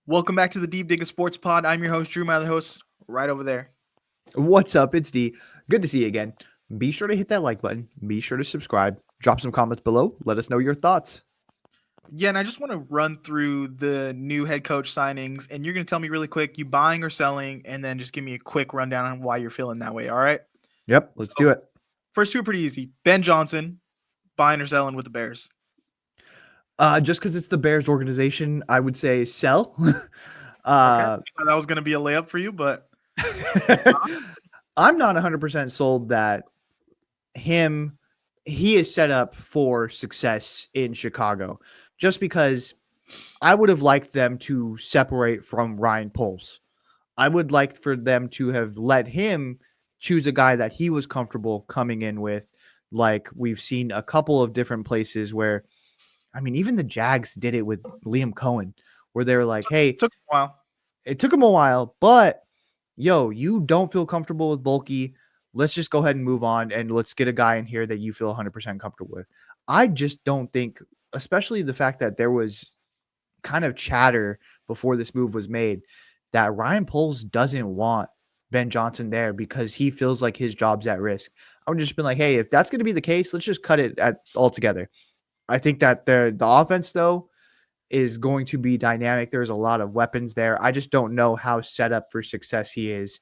Welcome back to the Deep Dig Sports Pod. I'm your host, Drew, my other host, right over there. What's up? It's D. Good to see you again. Be sure to hit that like button. Be sure to subscribe. Drop some comments below. Let us know your thoughts. Yeah, and I just want to run through the new head coach signings, and you're going to tell me really quick, you buying or selling, and then just give me a quick rundown on why you're feeling that way, all right? Yep, let's do So, it. first two are pretty easy. Ben Johnson, buying or selling with the Bears. Just because it's the Bears organization, I would say sell. Okay. I uh, thought that was going to be a layup for you, but I'm not 100% sold that he is set up for success in Chicago just because I would have liked them to separate from Ryan Poles. I would like for them to have let him choose a guy that he was comfortable coming in with. Like we've seen a couple of different places where, I mean, even the Jags did it with Liam Cohen, where they were like, hey, took a while. it took him a while, but yo, you don't feel comfortable with Bulky. Let's just go ahead and move on and let's get a guy in here that you feel 100% comfortable with. I just don't think, especially the fact that there was kind of chatter before this move was made, that Ryan Poles doesn't want Ben Johnson there because he feels like his job's at risk. I would just been like, hey, if that's going to be the case, let's just cut it altogether. I think that the offense though is going to be dynamic. There's a lot of weapons there. I just don't know how set up for success he is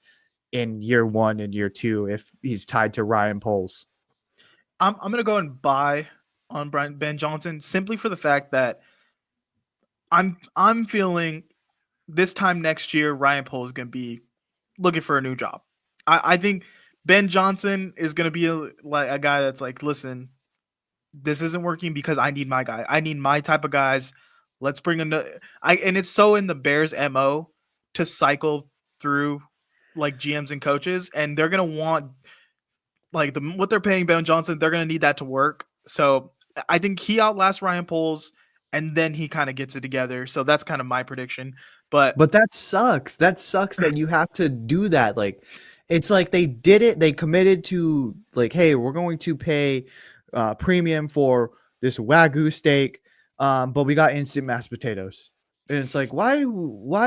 in year one and year two if he's tied to Ryan Poles. I'm going to go and buy on Ben Johnson simply for the fact that I'm feeling this time next year, Ryan Poles is going to be looking for a new job. I think Ben Johnson is going to be like a guy that's like, listen, this isn't working because I need my guy. I need my type of guys. Let's bring another. And it's so in the Bears' MO to cycle through like GMs and coaches, and they're gonna want like what they're paying Ben Johnson. They're gonna need that to work. So I think he outlasts Ryan Poles, and then he kind of gets it together. So that's kind of my prediction. But That sucks. That sucks that you have to do that. Like, it's like they did it. They committed to like, hey, we're going to pay premium for this Wagyu steak, but we got instant mashed potatoes. And it's like, why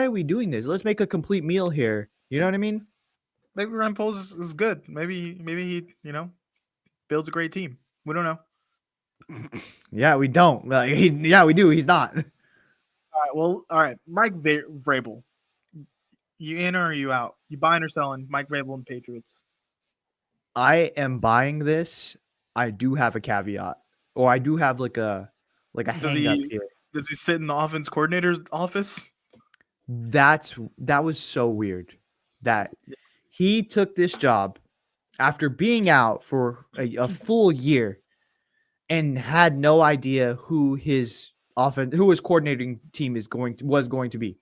are we doing this? Let's make a complete meal here. You know what I mean? maybe Ryan Poles is good. Maybe he builds a great team. We don't know. Yeah, we don't. Yeah, we do. He's not. All right. Well, all right. Mike Vrabel, you in or are you out? You buying or selling? Mike Vrabel and Patriots. I am buying this. I do have a caveat, or I do have like a Does hang up he here. does he sit in the offense coordinator's office? That was so weird that he took this job after being out for a full year and had no idea who his coordinating team was going to be.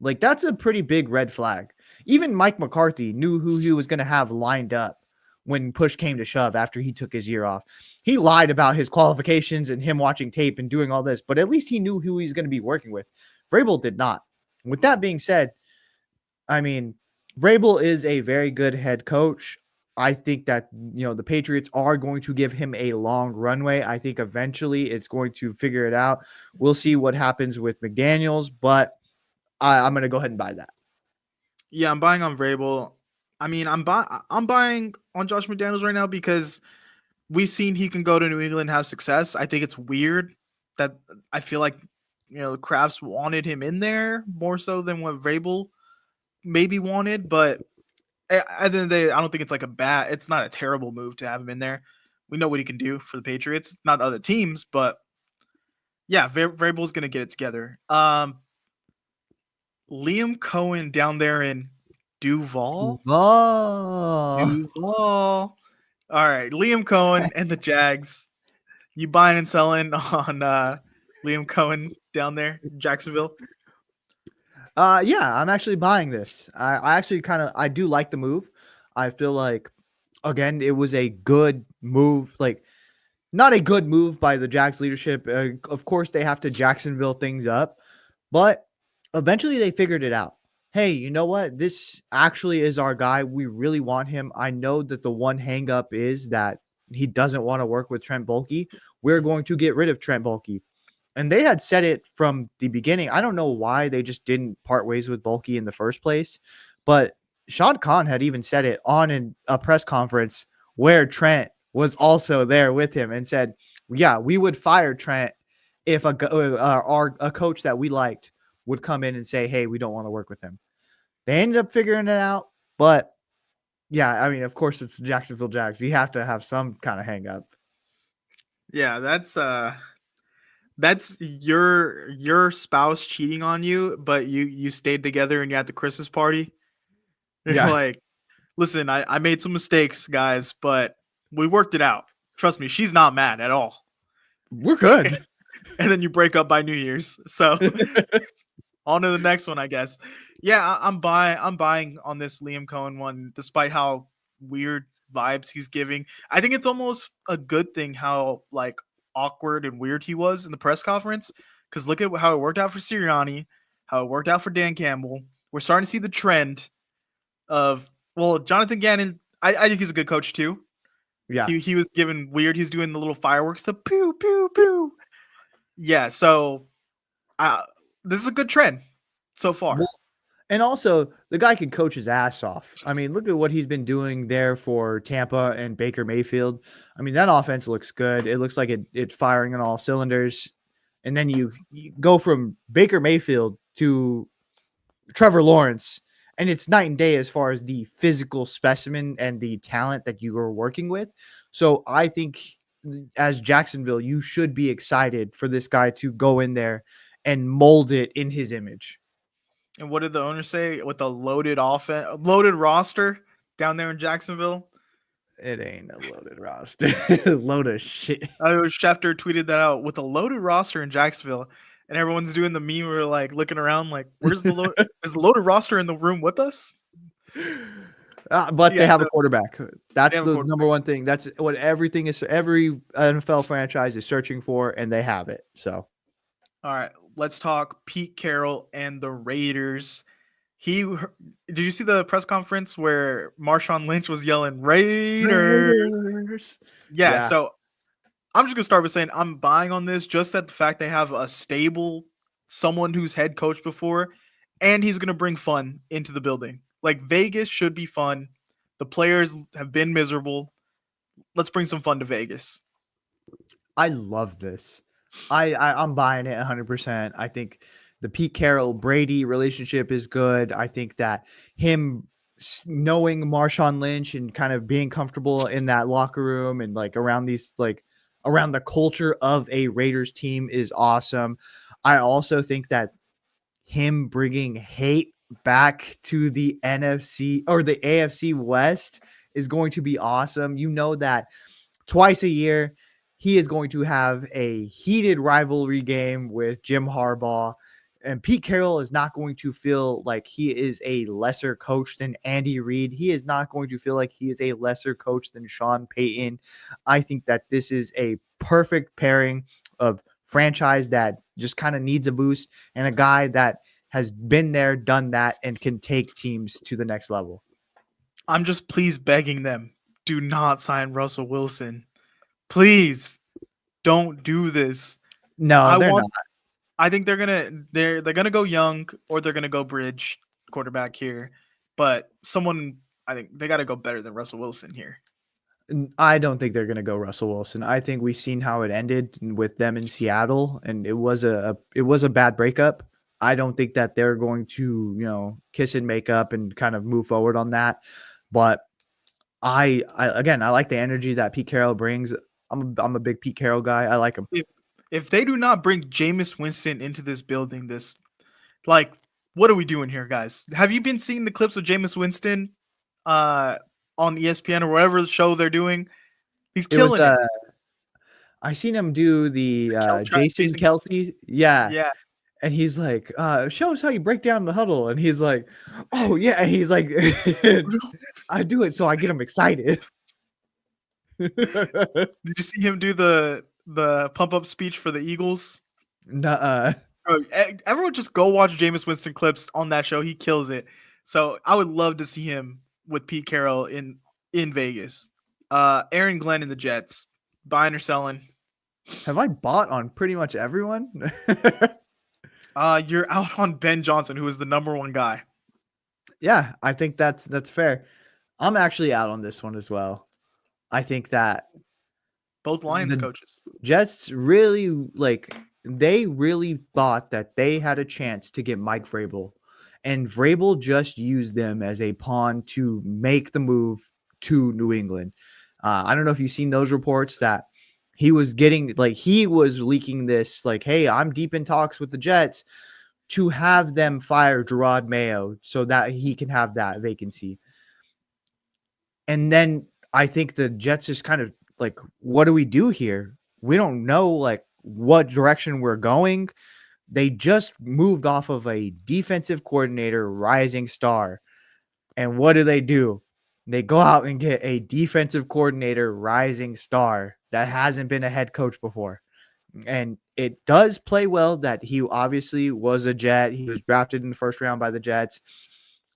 Like that's a pretty big red flag. Even Mike McCarthy knew who he was going to have lined up when push came to shove after he took his year off. He lied about his qualifications and him watching tape and doing all this, but at least he knew who he's going to be working with. Vrabel did not. With that being said, I mean, Vrabel is a very good head coach. I think that the Patriots are going to give him a long runway. I think eventually it's going to figure it out. We'll see what happens with McDaniels, but I'm going to go ahead and buy that. Yeah, I'm buying on Vrabel. I mean, I'm buying on Josh McDaniels right now because we've seen he can go to New England and have success. I think it's weird that I feel like Krafts wanted him in there more so than what Vrabel maybe wanted, but at the end of the day, I don't think it's not a terrible move to have him in there. We know what he can do for the Patriots, not the other teams, but yeah, Vrabel's gonna get it together. Liam Cohen down there in Duval. Duval. Duval. All right, Liam Cohen and the Jags. You buying and selling on Liam Cohen down there, in Jacksonville? Yeah, I'm actually buying this. I actually I do like the move. I feel like again it was a good move. Like not a good move by the Jags leadership. Of course, they have to Jacksonville things up, but eventually they figured it out. Hey, you know what? This actually is our guy. We really want him. I know that the one hang up is that he doesn't want to work with Trent Baalke. We're going to get rid of Trent Baalke. And they had said it from the beginning. I don't know why they just didn't part ways with Bulky in the first place, but Sean Khan had even said it on a press conference where Trent was also there with him and said, "Yeah, we would fire Trent if a coach that we liked would come in and say, 'Hey, we don't want to work with him.'" They ended up figuring it out, but yeah, I mean, of course, it's Jacksonville Jags. You have to have some kind of hang up. Yeah, that's your spouse cheating on you, but you stayed together and you're at the Christmas party. You're Yeah, like, listen, I made some mistakes, guys, but we worked it out. Trust me, she's not mad at all. we're good. And then you break up by New Year's. So on to the next one, I guess. Yeah, I'm buying on this Liam Cohen one, despite how weird vibes he's giving. I think it's almost a good thing how like awkward and weird he was in the press conference. Because look at how it worked out for Sirianni, how it worked out for Dan Campbell. We're starting to see the trend of Jonathan Gannon. I think he's a good coach too. Yeah. He was given weird. He's doing the little fireworks, the pew pew pew. Yeah, so uh, this is a good trend so far. Well, and also, the guy can coach his ass off. I mean, look at what he's been doing there for Tampa and Baker Mayfield. I mean, that offense looks good. It looks like it's firing on all cylinders. And then you go from Baker Mayfield to Trevor Lawrence, and it's night and day as far as the physical specimen and the talent that you are working with. So I think as Jacksonville, you should be excited for this guy to go in there and mold it in his image. And what did the owner say with the loaded offense, loaded roster down there in Jacksonville? It ain't a loaded roster. Load of shit. Schefter tweeted that out with a loaded roster in Jacksonville, and everyone's doing the meme. We're like looking around, like, "Where's the load? Is the loaded roster in the room with us?" But they Yeah, have a so quarterback. they That's have a the number quarterback. one thing. That's what everything is. Every NFL franchise is searching for, and they have it. So All right, let's talk Pete Carroll and the Raiders. Did you see the press conference where Marshawn Lynch was yelling Raiders? Raiders. Yeah, Yeah, so I'm just gonna start by saying I'm buying on this just that the fact they have a stable someone who's head coach before, and he's gonna bring fun into the building. Like Vegas should be fun. The players have been miserable. Let's bring some fun to Vegas. I love this. I'm buying it 100%. I think the Pete Carroll Brady relationship is good. I think that him knowing Marshawn Lynch and kind of being comfortable in that locker room and like around these like around the culture of a Raiders team is awesome. I also think that him bringing hate back to the NFC or the AFC West is going to be awesome. You know that twice a year, he is going to have a heated rivalry game with Jim Harbaugh. And Pete Carroll is not going to feel like he is a lesser coach than Andy Reid. He is not going to feel like he is a lesser coach than Sean Payton. I think that this is a perfect pairing of franchise that just kind of needs a boost and a guy that has been there, done that, and can take teams to the next level. I'm just please begging them, do not sign Russell Wilson. Please don't do this. No, I they're want not. I think they're gonna go young or they're gonna go bridge quarterback here. But someone I think they gotta go better than Russell Wilson here. I don't think they're going to go Russell Wilson. I think we've seen how it ended with them in Seattle, and it was a bad breakup. I don't think that they're going to kiss and make up and kind of move forward on that. But I again I like the energy that Pete Carroll brings. I'm a big Pete Carroll guy. I like him. If they do not bring Jameis Winston into this building, this like what are we doing here, guys? Have you been seeing the clips of Jameis Winston uh on ESPN or whatever the show they're doing? He's It was killing it. I seen him do the Jason Jason Kelsey. Kelsey. Yeah. Yeah. And he's like, show us how you break down the huddle. And he's like, oh yeah. And he's like, I do it so I get him excited. Did you see him do the pump up speech for the Eagles? Nuh-uh. Bro, everyone just go watch Jameis Winston clips on that show. He kills it. So I would love to see him with Pete Carroll in Vegas. Aaron Glenn in the Jets. Buying or selling? Have I bought on pretty much everyone? You're out on Ben Johnson, who is the number one guy. Yeah, I think that's fair. I'm actually out on this one as well. I think that Both Lions the coaches. Jets really they really thought that they had a chance to get Mike Vrabel, and Vrabel just used them as a pawn to make the move to New England. I don't know if you've seen those reports that he was leaking this like, hey, I'm deep in talks with the Jets to have them fire Gerard Mayo so that he can have that vacancy. And then I think the Jets just kind of like, what do we do here? We don't know like what direction we're going. They just moved off of a defensive coordinator, rising star. And what do? They go out and get a defensive coordinator, rising star that hasn't been a head coach before. And it does play well that he obviously was a Jet. He was drafted in the first round by the Jets.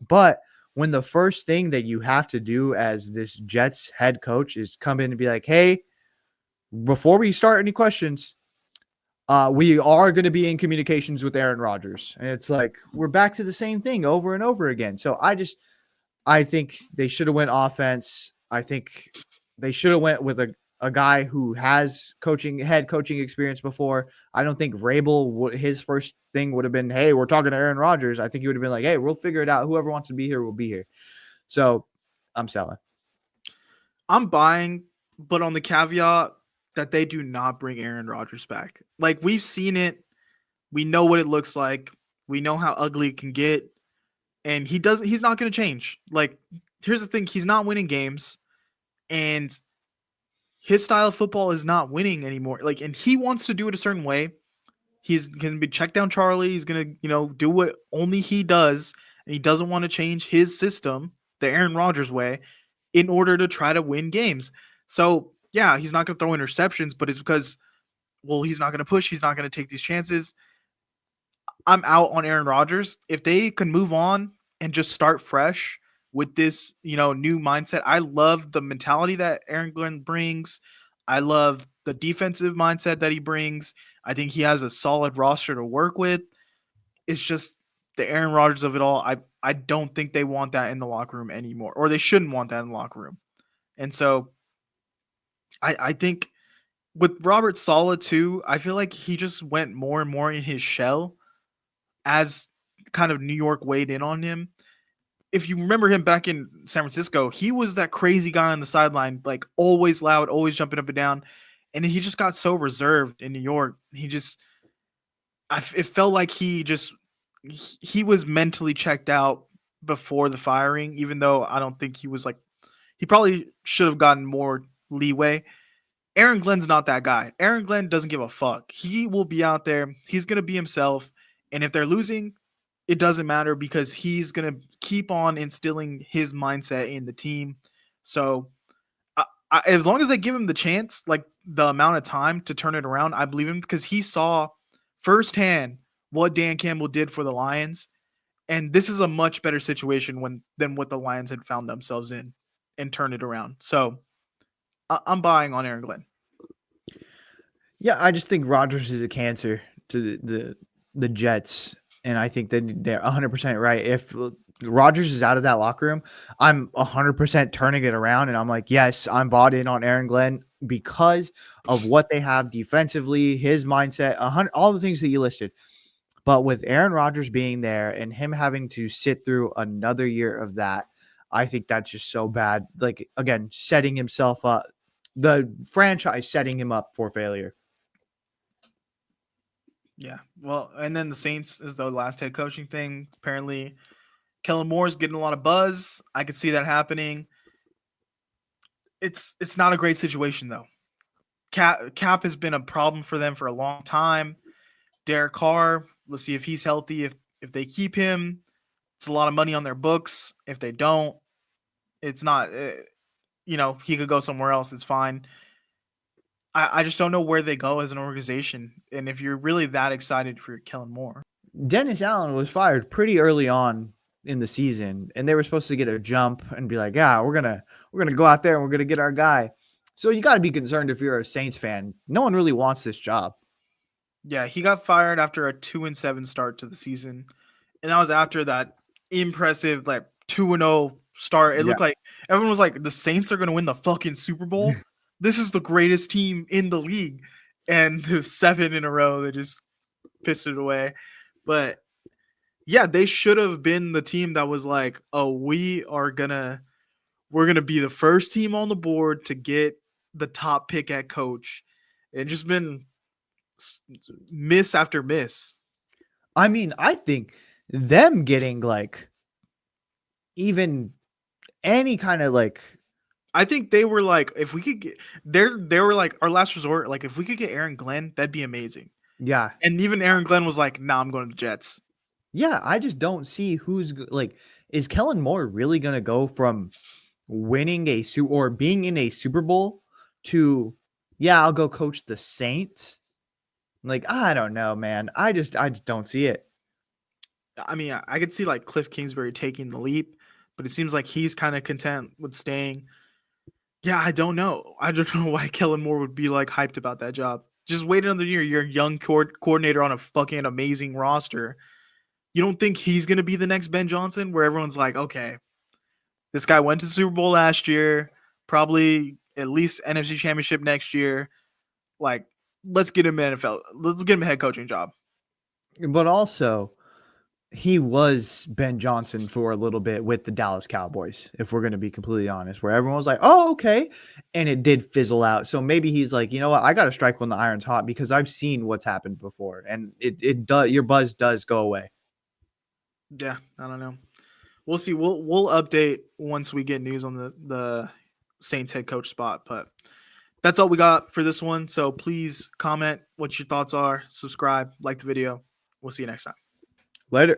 But when the first thing that you have to do as this Jets head coach is come in and be like, hey, before we start any questions, we are going to be in communications with Aaron Rodgers. And it's like, we're back to the same thing over and over again. So I think they should have went offense. I think they should have went with a guy who has head coaching experience before. I don't think Vrabel, his first thing would have been, hey, we're talking to Aaron Rodgers. I think he would have been like, hey, we'll figure it out. Whoever wants to be here will be here. So I'm selling. I'm buying, but on the caveat that they do not bring Aaron Rodgers back. Like, we've seen it. We know what it looks like. We know how ugly it can get. And he's not going to change. Like, here's the thing, he's not winning games, and his style of football is not winning anymore. Like, and he wants to do it a certain way. He's going to be check down Charlie. He's going to, do what only he does, and he doesn't want to change his system, the Aaron Rodgers way, in order to try to win games. So, yeah, he's not going to throw interceptions, but it's because, well, he's not going to push. He's not going to take these chances. I'm out on Aaron Rodgers. If they can move on and just start fresh with this, new mindset. I love the mentality that Aaron Glenn brings. I love the defensive mindset that he brings. I think he has a solid roster to work with. It's just the Aaron Rodgers of it all. I don't think they want that in the locker room anymore, or they shouldn't want that in the locker room. And so I think with Robert Saleh too, I feel like he just went more and more in his shell as kind of New York weighed in on him. If you remember him back in San Francisco, he was that crazy guy on the sideline, like always loud, always jumping up and down. And he just got so reserved in New York. It felt like he was mentally checked out before the firing, even though I don't think he probably should have gotten more leeway. Aaron Glenn's not that guy. Aaron Glenn doesn't give a fuck. He will be out there. He's going to be himself. And if they're losing, it doesn't matter because he's going to keep on instilling his mindset in the team. So as long as they give him the chance, like the amount of time to turn it around, I believe him because he saw firsthand what Dan Campbell did for the Lions. And this is a much better situation than what the Lions had found themselves in and turned it around. So I'm buying on Aaron Glenn. Yeah, I just think Rodgers is a cancer to the Jets, and I think that they're 100% right. If Rodgers is out of that locker room, I'm 100% turning it around, and I'm like, yes, I'm bought in on Aaron Glenn because of what they have defensively, his mindset, all the things that you listed. But with Aaron Rodgers being there and him having to sit through another year of that, I think that's just so bad. Like, again, setting himself up, the franchise setting him up for failure. Yeah. Well, and then the Saints is the last head coaching thing. Apparently, Kellen Moore's getting a lot of buzz. I could see that happening. It's not a great situation though. Cap has been a problem for them for a long time. Derek Carr, let's see if he's healthy. If they keep him, it's a lot of money on their books. If they don't, it's not. He could go somewhere else. It's fine. I just don't know where they go as an organization, and if you're really that excited for Kellen Moore. Dennis Allen was fired pretty early on in the season, and they were supposed to get a jump and be like, yeah, we're gonna go out there and we're gonna get our guy. So you got to be concerned if you're a Saints fan. No one really wants this job. Yeah, he got fired after a 2-7 start to the season, and that was after that impressive like 2-0 start. It Yeah. looked like everyone was like, the Saints are gonna win the fucking Super Bowl. This is the greatest team in the league, and the 7 in a row they just pissed it away. But yeah, they should have been the team that was like, oh, we're gonna be the first team on the board to get the top pick at coach. And just been miss after miss. I mean, I think them getting like even any kind of like I think they were like, if we could get they were like our last resort. Like if we could get Aaron Glenn, that'd be amazing. yeah. And even Aaron Glenn was like, "Nah, I'm going to the Jets." Yeah, I just don't see like is Kellen Moore really going to go from winning or being in a Super Bowl to yeah, I'll go coach the Saints? Like I don't know, man. I just don't see it. I mean, I could see like Cliff Kingsbury taking the leap, but it seems like he's kind of content with staying. Yeah, I don't know. I don't know why Kellen Moore would be like hyped about that job. Just wait another year. You're a young coordinator on a fucking amazing roster. You don't think he's gonna be the next Ben Johnson, where everyone's like, okay, this guy went to the Super Bowl last year, probably at least NFC Championship next year. Like, let's get him an NFL. Let's get him a head coaching job. But also, he was Ben Johnson for a little bit with the Dallas Cowboys, if we're going to be completely honest, where everyone was like, oh, okay. And it did fizzle out. So maybe he's like, you know what? I got to strike when the iron's hot because I've seen what's happened before. And it does, your buzz does go away. Yeah, I don't know. We'll see. We'll update once we get news on the Saints head coach spot. But that's all we got for this one. So please comment what your thoughts are, subscribe, like the video. We'll see you next time. Later.